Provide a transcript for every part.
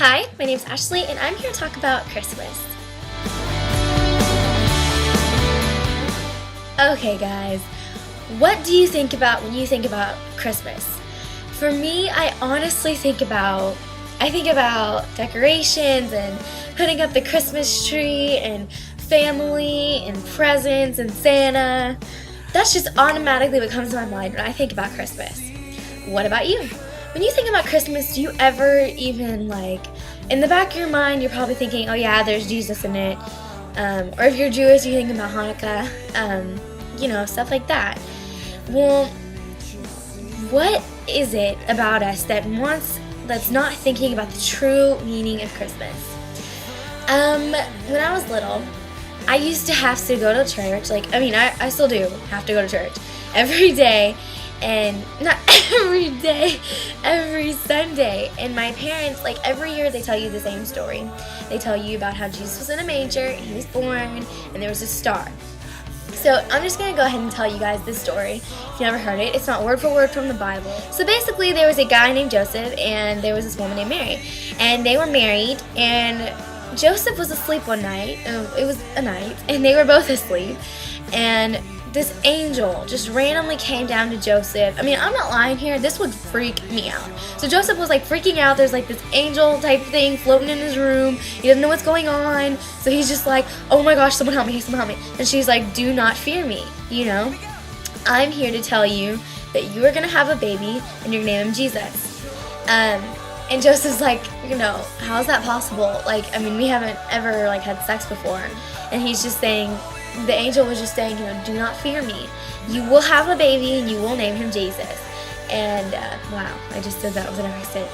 Hi, my name's Ashley, and I'm here to talk about Christmas. Okay, guys, what do you think about when you think about Christmas? For me, I honestly think about decorations and putting up the Christmas tree and family and presents and Santa. That's just automatically what comes to my mind when I think about Christmas. What about you? When you think about Christmas, do you ever even in the back of your mind, you're probably thinking, oh yeah, there's Jesus in it. Or if you're Jewish, you think about Hanukkah, stuff like that. Well, what is it about us that's not thinking about the true meaning of Christmas? When I was little, I used to have to go to church. I still do have to go to church every day. And not every day, every Sunday. And my parents, every year they tell you the same story. They tell you about how Jesus was in a manger, he was born, and there was a star. So I'm just going to go ahead and tell you guys this story. If you never heard it, it's not word for word from the Bible. So basically there was a guy named Joseph and there was this woman named Mary. And they were married, and Joseph was asleep one night. It was a night, and they were both asleep. And this angel just randomly came down to Joseph. I mean, I'm not lying here. This would freak me out. So Joseph was freaking out. There's this angel type thing floating in his room. He doesn't know what's going on. So he's just oh my gosh, someone help me, someone help me. And she's like, do not fear me. I'm here to tell you that you are going to have a baby and you're going to name him Jesus. And Joseph's like, how is that possible? We haven't ever had sex before. And he's just saying, the angel was just saying, do not fear me. You will have a baby and you will name him Jesus. And, wow, I just said that with an accent.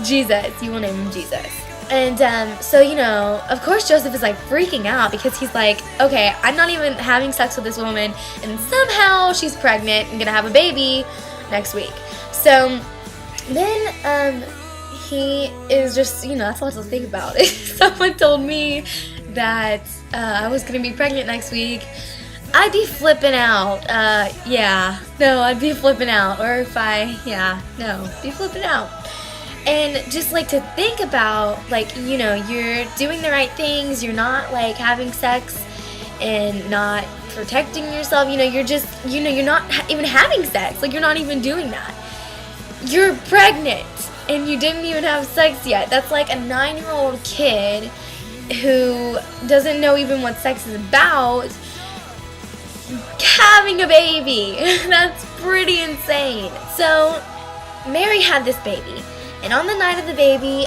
Jesus, you will name him Jesus. And, of course Joseph is freaking out because he's okay, I'm not even having sex with this woman and somehow she's pregnant and gonna have a baby next week. So then, he is just, that's all to think about. If someone told me that I was going to be pregnant next week, I'd be flipping out. I'd be flipping out. Or be flipping out. And just to think about, you're doing the right things, you're not having sex and not protecting yourself, you're just, you're not even having sex, you're not even doing that. You're pregnant and you didn't even have sex yet. That's a 9-year-old kid who doesn't know even what sex is about having a baby. That's pretty insane. So Mary had this baby, and on the night of the baby,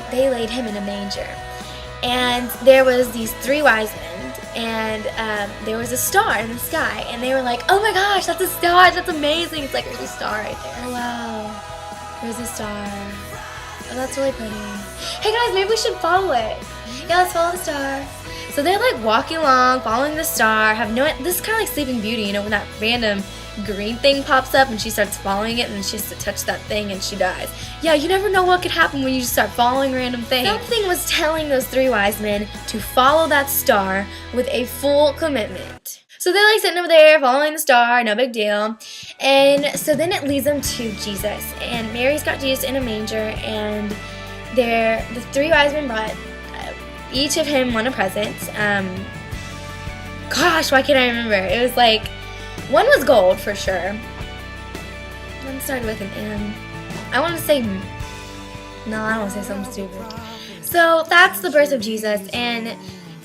they laid him in a manger. And there was these 3 wise men, and there was a star in the sky, and they were like, oh my gosh, that's a star, that's amazing. It's there's a star right there. Wow, there's a star. Oh, that's really pretty. Hey guys, maybe we should follow it. Yeah, let's follow the star. So they're walking along, following the star. This is kind of like Sleeping Beauty, when that random green thing pops up and she starts following it and then she has to touch that thing and she dies. Yeah, you never know what could happen when you just start following random things. Something was telling those 3 wise men to follow that star with a full commitment. So they're sitting over there following the star, no big deal. And so then it leads them to Jesus. And Mary's got Jesus in a manger, and the 3 wise men brought each of him one a present. Gosh, why can't I remember? It was one was gold for sure. One started with an M. I want to say, no, I don't want to say something stupid. So that's the birth of Jesus, and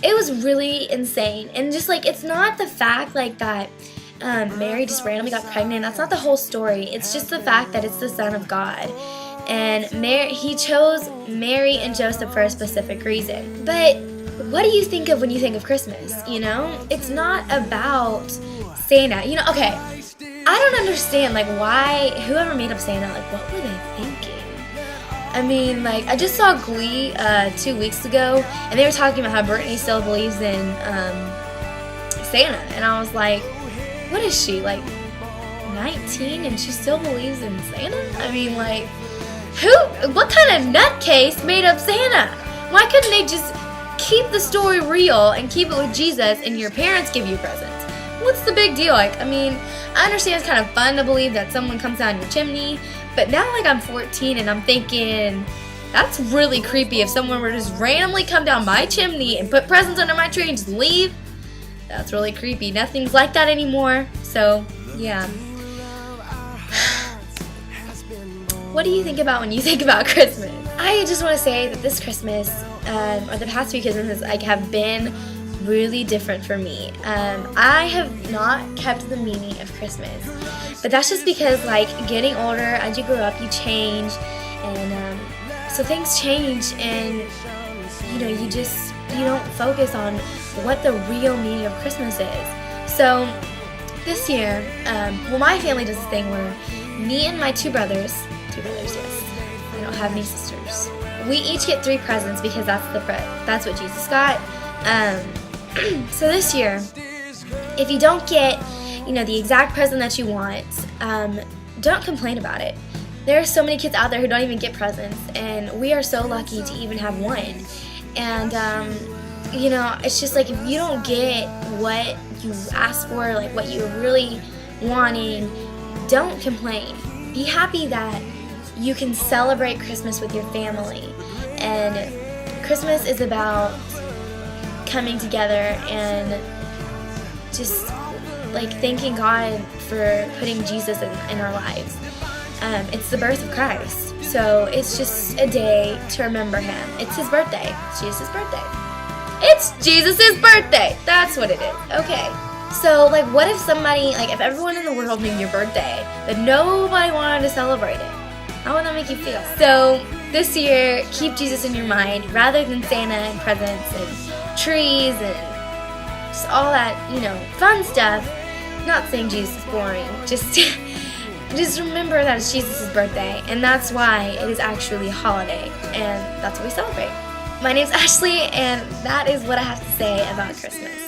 it was really insane. And just it's not the fact that Mary just randomly got pregnant. That's not the whole story. It's just the fact that it's the Son of God. And he chose Mary and Joseph for a specific reason. But what do you think of when you think of Christmas? It's not about Santa. Okay, I don't understand why whoever made up Santa, what were they thinking? I just saw Glee 2 weeks ago, and they were talking about how Brittany still believes in Santa, and I was like, what is she, 19 and she still believes in Santa? What kind of nutcase made up Santa? Why couldn't they just keep the story real and keep it with Jesus and your parents give you presents? What's the big deal? I understand it's kind of fun to believe that someone comes down your chimney, but now I'm 14 and I'm thinking, That's really creepy if someone were to just randomly come down my chimney and put presents under my tree and just leave. That's really creepy. Nothing's like that anymore. So, yeah. What do you think about when you think about Christmas? I just want to say that this Christmas, or the past few Christmases, have been really different for me. I have not kept the meaning of Christmas, but that's just because, like, getting older, as you grow up, you change, and so things change, and you don't focus on what the real meaning of Christmas is. So this year, my family does this thing where me and my two brothers, yes, I don't have any sisters. We each get 3 presents because that's what Jesus got. So this year, if you don't get, the exact present that you want, don't complain about it. There are so many kids out there who don't even get presents, and we are so lucky to even have one. And, it's just like, if you don't get what you asked for, like what you were really wanting, don't complain. Be happy that you can celebrate Christmas with your family. And Christmas is about coming together and just like thanking God for putting Jesus in our lives. It's the birth of Christ, so it's just a day to remember Him. It's His birthday. It's Jesus' birthday. It's Jesus' birthday. That's what it is. Okay. So, like, what if if everyone in the world knew your birthday, but nobody wanted to celebrate it? How would that make you feel? So, this year, keep Jesus in your mind rather than Santa and presents and trees and just all that, fun stuff. Not saying Jesus is boring. Just remember that it's Jesus' birthday, and that's why it is actually a holiday, and that's what we celebrate. My name's Ashley, and that is what I have to say about Christmas.